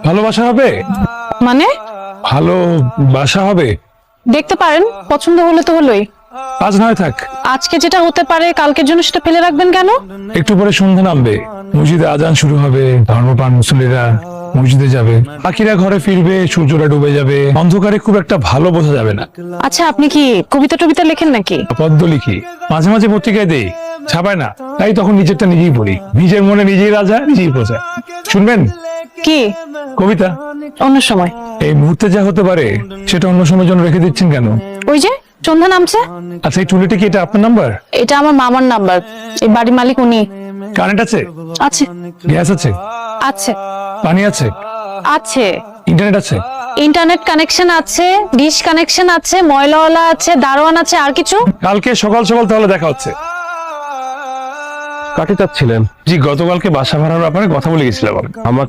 ভালোবাসা হবে? মানে ভালোবাসা হবে? দেখতে পারেন, পছন্দ হলে তো হলোই। আজ নয় থাক, আজকে যেটা হতে পারে কালকের জন্য সেটা ফেলে রাখবেন কেন? একটু পরে সন্ধ্যা নামবে, মসজিদে আজান শুরু হবে, ধর্মপ্রাণ মুসল্লিরা মসজিদে যাবে, পাখিরা ঘরে ফিরবে, সূর্যটা ডুবে যাবে, অন্ধকারে খুব একটা ভালো বোঝা যাবে না। আচ্ছা, আপনি কি কবিতা টবিতা লেখেন নাকি? পদ্য লিখি, মাঝে মাঝে পত্রিকায় দেই, ছাপায় না, তাই তখন নিজেরটা নিজেই পড়ি। নিজের মনে নিজেই রাজা, নিজেই প্রজা। শুনবেন? কি কবিতা। অন্য সময়। এই মুহূর্তে যা হতে পারে সেটা অন্য সময়ের জন্য রেখে দিচ্ছেন কেন? ওই যে সন্ধ্যা নামছে। আচ্ছা, এই টুলিটা কি এটা আপনার নাম্বার? এটা আমার মামার নাম্বার, এই বাড়ির মালিক উনি। কারেন্ট আছে? আছে। গ্যাস আছে? আছে। পানি আছে? আছে। ইন্টারনেট আছে? ইন্টারনেট কানেকশন আছে, ডিশ কানেকশন আছে, ময়লাওয়ালা আছে, দারোয়ান আছে, আর কিছু? কালকে সকাল সকাল তাহলে দেখা হচ্ছে। কাকে চাচ্ছিলেন? জি, গতকালকে বাসা ভাড়ার ব্যাপারে কথা বলে গেছিলাম। আমার